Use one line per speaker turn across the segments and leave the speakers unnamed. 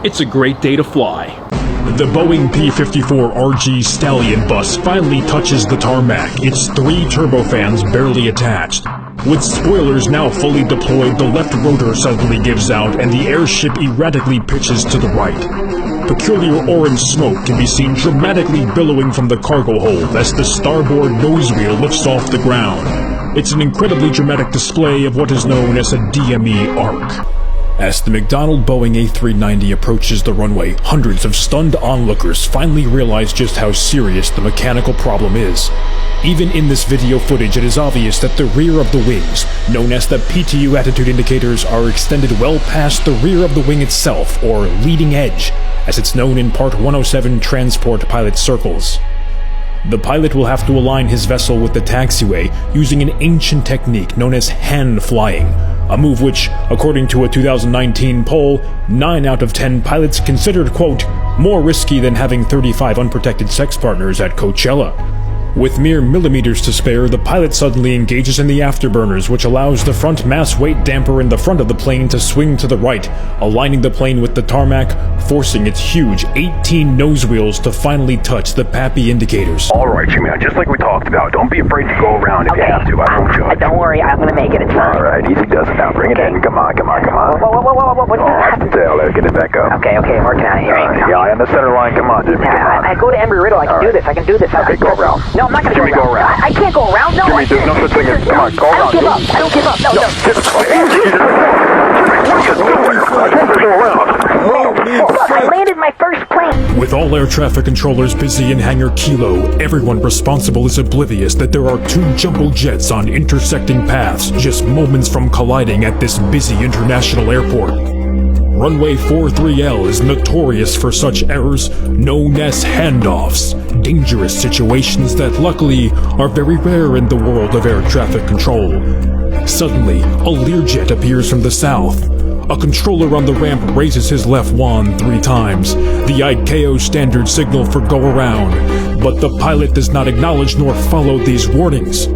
It's a great day to fly.
The Boeing P-54RG Stallion bus finally touches the tarmac, its 3 turbofans barely attached. With spoilers now fully deployed, the left rotor suddenly gives out and the airship erratically pitches to the right. Peculiar orange smoke can be seen dramatically billowing from the cargo hold as the starboard nose wheel lifts off the ground. It's an incredibly dramatic display of what is known as a DME arc. As the McDonnell Boeing A390 approaches the runway, hundreds of stunned onlookers finally realize just how serious the mechanical problem is. Even in this video footage, it is obvious that the rear of the wings, known as the PTU attitude indicators, are extended well past the rear of the wing itself, or leading edge, as it's known in Part 107 transport pilot circles. The pilot will have to align his vessel with the taxiway using an ancient technique known as hand flying, a move which, according to a 2019 poll, 9 out of 10 pilots considered, quote, more risky than having 35 unprotected sex partners at Coachella. With mere millimeters to spare, the pilot suddenly engages in the afterburners, which allows the front mass weight damper in the front of the plane to swing to the right, aligning the plane with the tarmac, forcing its huge 18 nose wheels to finally touch the PAPI indicators.
Alright, Jimmy, just like we talked about, don't be afraid to go around if you have to. I won't judge.
Don't worry, I'm gonna make it. It's fine.
Alright, easy does it now. Bring it in. Come on.
Whoa, what's that?
Let's get it back up.
Okay, I'm working on it here.
Yeah, in the center line. Come on, Jimmy.
I go to Embry-Riddle. I can do this.
Okay, go around.
No, I'm not gonna
Jimmy, go around.
I can't go around. No,
Jimmy, there's no such thing as... Come on, go around.
I don't give up. No. Look, I landed my first plane.
With all air traffic controllers busy in Hangar Kilo, everyone responsible is oblivious that there are 2 jumbo jets on intersecting paths just moments from colliding at this busy international airport. Runway 43L is notorious for such errors known as handoffs, dangerous situations that luckily are very rare in the world of air traffic control. Suddenly, a Learjet appears from the south. A controller on the ramp raises his left wand 3 times, the ICAO standard signal for go around, but the pilot does not acknowledge nor follow these warnings.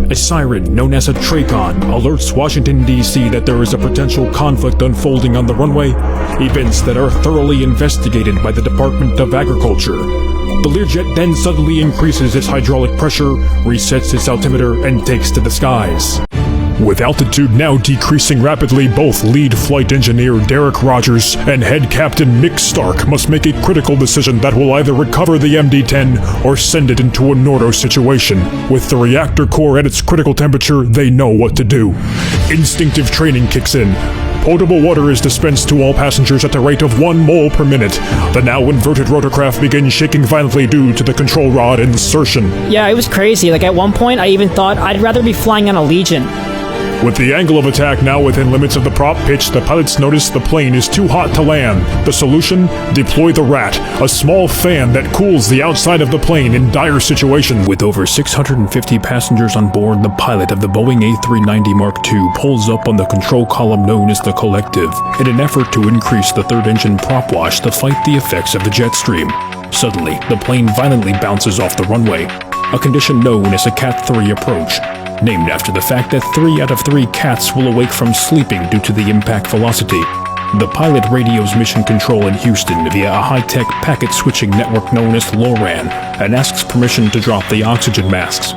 A siren, known as a Tracon, alerts Washington, D.C. that there is a potential conflict unfolding on the runway, events that are thoroughly investigated by the Department of Agriculture. The Learjet then suddenly increases its hydraulic pressure, resets its altimeter, and takes to the skies. With altitude now decreasing rapidly, both lead flight engineer Derek Rogers and head captain Mick Stark must make a critical decision that will either recover the MD-10 or send it into a Nordo situation. With the reactor core at its critical temperature, they know what to do. Instinctive training kicks in. Potable water is dispensed to all passengers at the rate of 1 mole per minute. The now inverted rotorcraft begins shaking violently due to the control rod insertion.
Yeah, it was crazy. Like, at one point, I even thought I'd rather be flying on a Legion.
With the angle of attack now within limits of the prop pitch, the pilots notice the plane is too hot to land. The solution? Deploy the RAT, a small fan that cools the outside of the plane in dire situations. With over 650 passengers on board, the pilot of the Boeing A390 Mark II pulls up on the control column known as the collective, in an effort to increase the third engine prop wash to fight the effects of the jet stream. Suddenly, the plane violently bounces off the runway, a condition known as a Cat 3 approach, named after the fact that 3 out of 3 cats will awake from sleeping due to the impact velocity. The pilot radios mission control in Houston via a high-tech packet switching network known as LORAN and asks permission to drop the oxygen masks.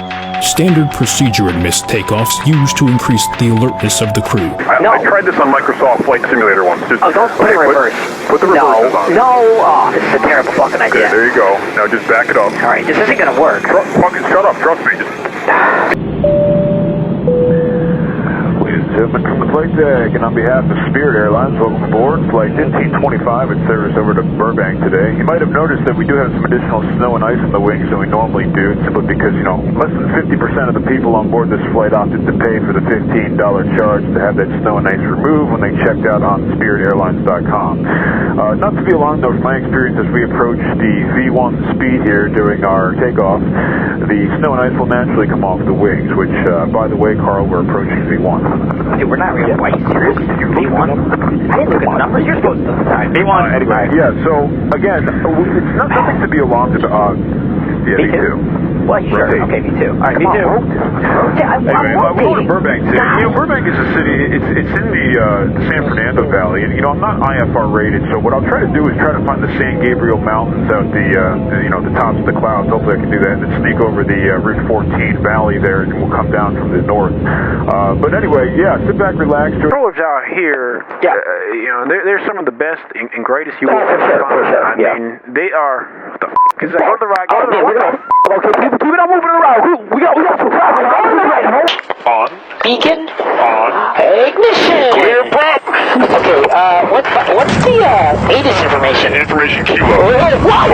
Standard procedure in missed takeoffs used to increase the alertness of the crew.
I tried this on Microsoft Flight Simulator once.
Don't put it in reverse.
Put the reverse on.
No, this is a terrible fucking idea.
Okay, there you go. Now just back it up.
Alright, this isn't gonna work.
Fucking shut up, trust me. Gentlemen from the flight deck, and on behalf of Spirit Airlines, welcome aboard Flight 1525 at service over to Burbank today. You might have noticed that we do have some additional snow and ice on the wings than we normally do, simply because, less than 50% of the people on board this flight opted to pay for the $15 charge to have that snow and ice removed when they checked out on SpiritAirlines.com. Not to be alarmed, though, from my experience as we approach the V1 speed here during our takeoff, the snow and ice will naturally come off the wings, which, by the way, Carl, we're approaching V1.
Dude, we're not real white. Seriously? V1? I didn't look at the numbers. You're supposed to. Alright, V1.
Anyway, yeah, so, again, it's nothing to be alarmed about. Yeah,
V2. Well, sure.
Rotate.
Okay, me too. All right, me
Come
too.
on,
Okay,
Anyway, we're going to Burbank today. You know, Burbank is a city. It's in the San Fernando Valley, and you know I'm not IFR rated, so what I'll try to do is try to find the San Gabriel Mountains out the tops of the clouds. Hopefully I can do that, and then sneak over the Route 14 Valley there, and we'll come down from the north. But anyway, yeah, sit back, relax. Controllers out here, they're some of the best and greatest you will ever find. I mean, they are. What the f*** is that? Go to the right. Go to the right.
Okay, keep it on moving around. We got some traffic. Go to the right.
On.
Beacon.
On.
Ignition.
Clear prep.
Okay, what's the ATIS information?
Information kilo.
What?